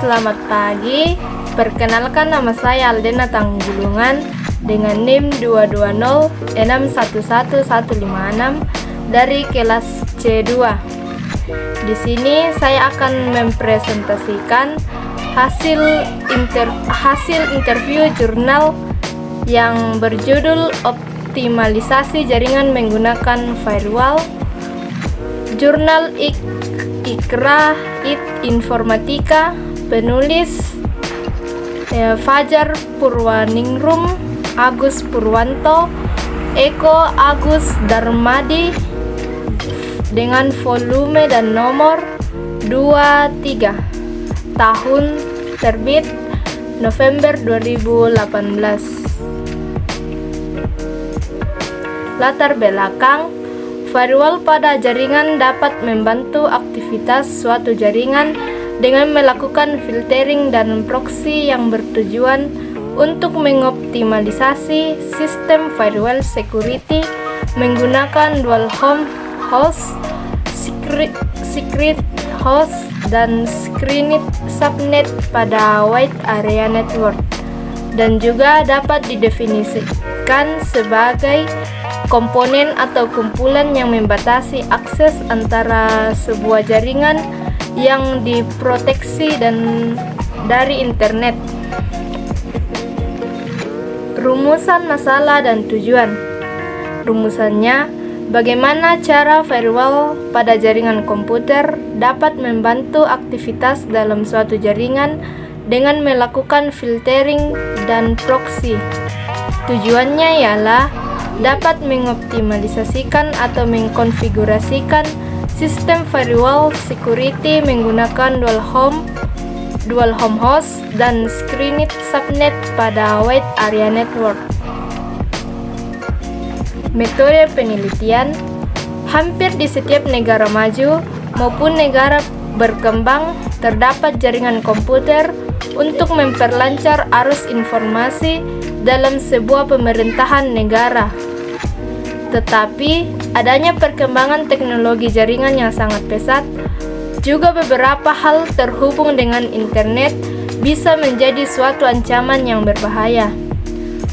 Selamat pagi, perkenalkan nama saya Aldena Tanggulungan dengan NIM 220611156 dari kelas C2. Di sini saya akan mempresentasikan hasil interview jurnal yang berjudul Optimalisasi Jaringan Menggunakan Firewall, jurnal Iqra Informatika, penulis Fajar Purwaningrum, Agus Purwanto, Eko Agus Darmadi, dengan volume dan nomor 23, tahun terbit November 2018. Latar belakang: firewall pada jaringan dapat membantu aktivitas suatu jaringan dengan melakukan filtering dan proxy yang bertujuan untuk mengoptimalisasi sistem firewall security menggunakan dual home host, secret host, dan screened subnet pada wide area network, dan juga dapat didefinisikan sebagai komponen atau kumpulan yang membatasi akses antara sebuah jaringan yang diproteksi dan dari internet. Rumusan masalah dan tujuan. Rumusannya, bagaimana cara firewall pada jaringan komputer dapat membantu aktivitas dalam suatu jaringan dengan melakukan filtering dan proxy. Tujuannya ialah dapat mengoptimalisasikan atau mengkonfigurasikan sistem firewall security menggunakan dual home host dan screened subnet pada wide area network. Metode penelitian. Hampir di setiap negara maju maupun negara berkembang terdapat jaringan komputer untuk memperlancar arus informasi dalam sebuah pemerintahan negara. Tetapi adanya perkembangan teknologi jaringan yang sangat pesat, juga beberapa hal terhubung dengan internet bisa menjadi suatu ancaman yang berbahaya.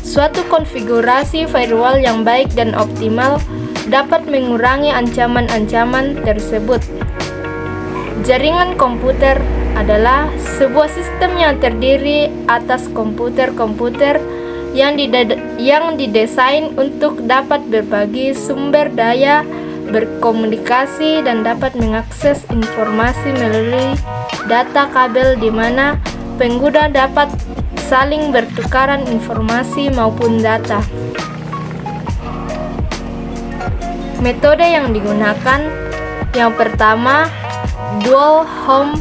Suatu konfigurasi firewall yang baik dan optimal dapat mengurangi ancaman-ancaman tersebut. Jaringan komputer adalah sebuah sistem yang terdiri atas komputer-komputer yang didesain untuk dapat berbagi sumber daya, berkomunikasi, dan dapat mengakses informasi melalui data kabel di mana pengguna dapat saling bertukaran informasi maupun data. Metode yang digunakan, yang pertama, dual home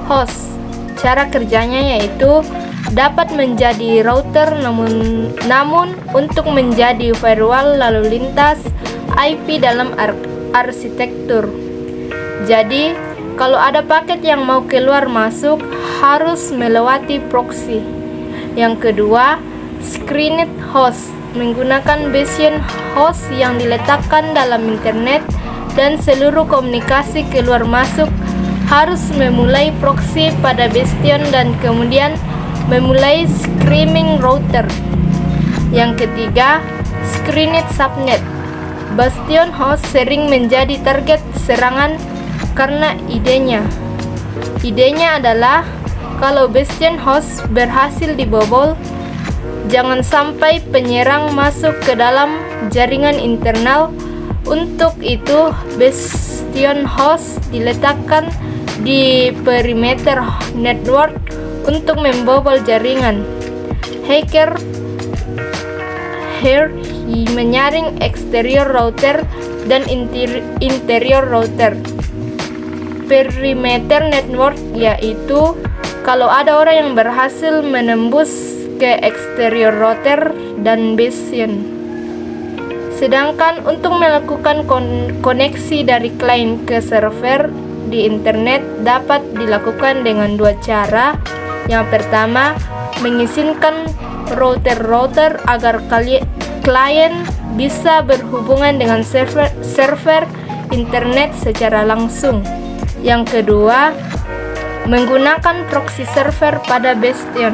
host. Cara kerjanya yaitu dapat menjadi router namun untuk menjadi firewall lalu lintas IP dalam arsitektur. Jadi, kalau ada paket yang mau keluar masuk harus melewati proxy. Yang kedua, screened host, menggunakan bastion host yang diletakkan dalam internet, dan seluruh komunikasi keluar masuk harus memulai proxy pada bastion dan kemudian memulai screaming router. Yang ketiga, screened subnet. Bastion host sering menjadi target serangan karena idenya adalah kalau bastion host berhasil dibobol, jangan sampai penyerang masuk ke dalam jaringan internal. Untuk itu, bastion host diletakkan di perimeter network untuk membobol jaringan. Hacker menyaring eksterior router dan interior router. Perimeter network yaitu kalau ada orang yang berhasil menembus ke eksterior router dan bastion. Sedangkan untuk melakukan koneksi dari klien ke server di internet dapat dilakukan dengan dua cara. Yang pertama, mengizinkan router agar klien bisa berhubungan dengan server internet secara langsung. Yang kedua, menggunakan proxy server pada bastion.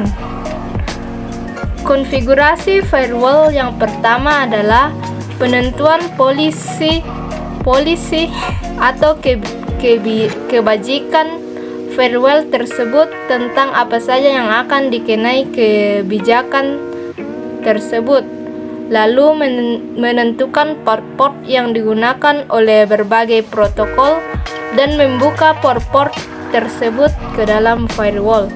Konfigurasi firewall yang pertama adalah penentuan polisi atau kebajikan firewall tersebut tentang apa saja yang akan dikenai kebijakan tersebut. Lalu menentukan port-port yang digunakan oleh berbagai protokol dan membuka port-port tersebut ke dalam firewall.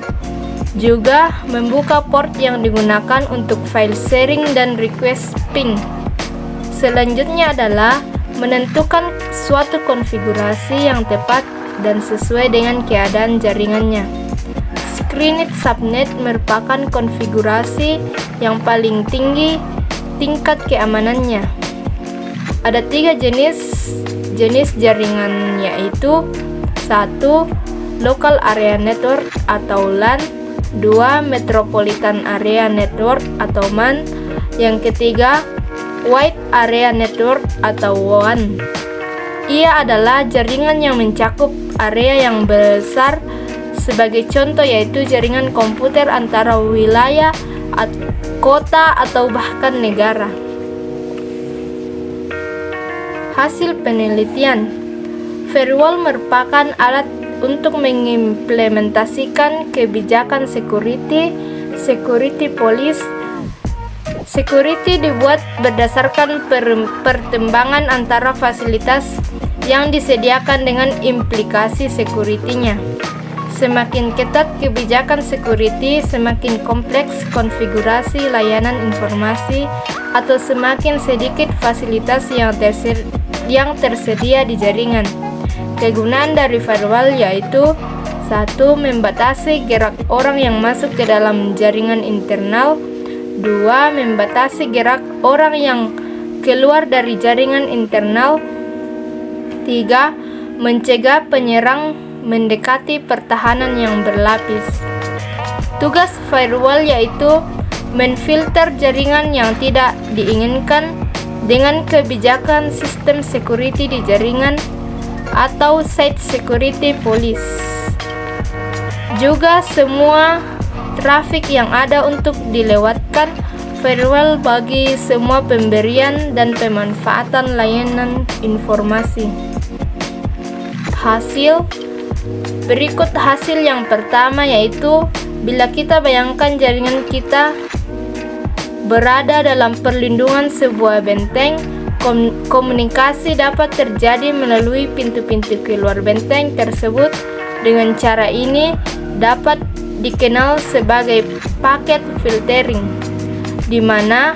Juga membuka port yang digunakan untuk file sharing dan request ping. Selanjutnya adalah menentukan suatu konfigurasi yang tepat dan sesuai dengan keadaan jaringannya. Screened subnet merupakan konfigurasi yang paling tinggi tingkat keamanannya. Ada 3 jenis jaringan, yaitu 1. Local Area Network atau LAN, 2. Metropolitan Area Network atau MAN, yang ketiga Wide Area Network atau WAN. Ia adalah jaringan yang mencakup area yang besar. Sebagai contoh yaitu jaringan komputer antara wilayah, kota, atau bahkan negara. Hasil penelitian, firewall merupakan alat untuk mengimplementasikan kebijakan security police. Security dibuat berdasarkan pertimbangan antara fasilitas yang disediakan dengan implikasi security-nya. Semakin ketat kebijakan security, semakin kompleks konfigurasi layanan informasi, atau semakin sedikit fasilitas yang tersedia di jaringan. Kegunaan dari firewall yaitu 1. Membatasi gerak orang yang masuk ke dalam jaringan internal. 2. Membatasi gerak orang yang keluar dari jaringan internal. 3. Mencegah penyerang mendekati pertahanan yang berlapis. Tugas firewall yaitu menfilter jaringan yang tidak diinginkan dengan kebijakan sistem security di jaringan atau site security police. Juga semua trafik yang ada untuk dilewatkan firewall bagi semua pemberian dan pemanfaatan layanan informasi. Berikut hasil yang pertama, yaitu bila kita bayangkan jaringan kita berada dalam perlindungan sebuah benteng, komunikasi dapat terjadi melalui pintu-pintu keluar benteng tersebut. Dengan cara ini dapat dikenal sebagai packet filtering, di mana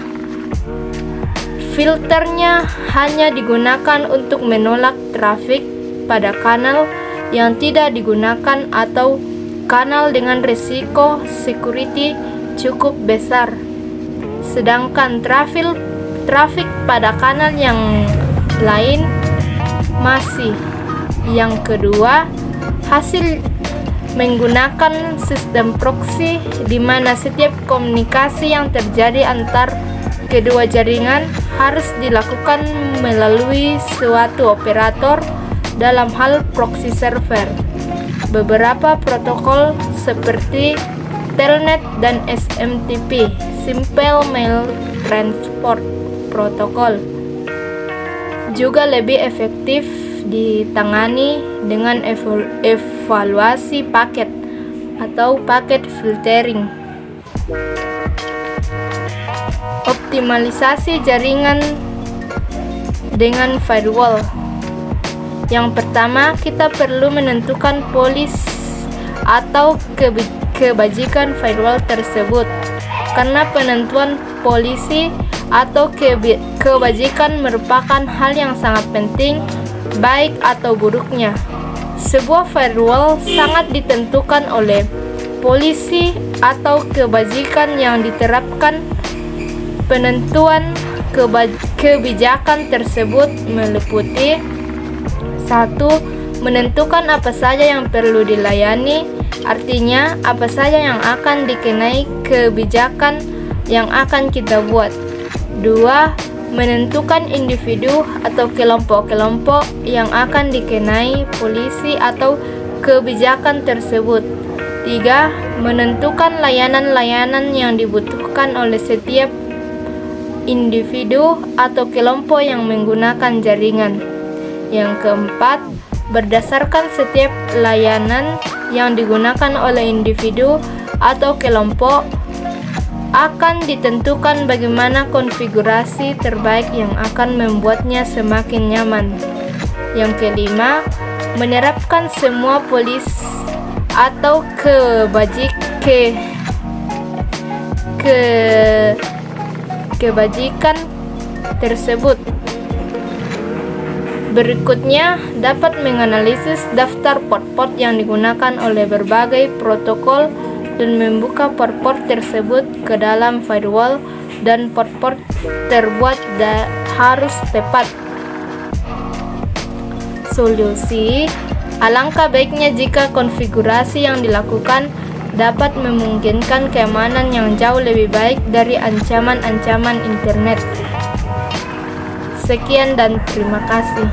filternya hanya digunakan untuk menolak trafik pada kanal yang tidak digunakan atau kanal dengan risiko security cukup besar. Sedangkan trafik pada kanal yang lain masih. Yang kedua, hasil menggunakan sistem proxy, di mana setiap komunikasi yang terjadi antar kedua jaringan harus dilakukan melalui suatu operator. Dalam hal proxy server, beberapa protokol seperti Telnet dan SMTP (Simple Mail Transport Protocol) juga lebih efektif ditangani dengan evaluasi paket atau packet filtering. Optimalisasi jaringan dengan firewall. Yang pertama, kita perlu menentukan polis atau kebajikan firewall tersebut, karena penentuan polisi atau kebajikan merupakan hal yang sangat penting, baik atau buruknya. Sebuah firewall sangat ditentukan oleh polisi atau kebajikan yang diterapkan. Penentuan kebijakan tersebut meliputi 1. Menentukan apa saja yang perlu dilayani, artinya apa saja yang akan dikenai kebijakan yang akan kita buat. 2. menentukan individu atau kelompok-kelompok yang akan dikenai polisi atau kebijakan tersebut. 3. Menentukan layanan-layanan yang dibutuhkan oleh setiap individu atau kelompok yang menggunakan jaringan. Yang keempat, berdasarkan setiap layanan yang digunakan oleh individu atau kelompok, akan ditentukan bagaimana konfigurasi terbaik yang akan membuatnya semakin nyaman. Yang kelima, menerapkan semua polis atau kebajikan tersebut. Berikutnya, dapat menganalisis daftar port-port yang digunakan oleh berbagai protokol dan membuka port-port tersebut ke dalam firewall, dan port-port terbuat harus tepat. Solusi: alangkah baiknya jika konfigurasi yang dilakukan dapat memungkinkan keamanan yang jauh lebih baik dari ancaman-ancaman internet. Sekian dan terima kasih.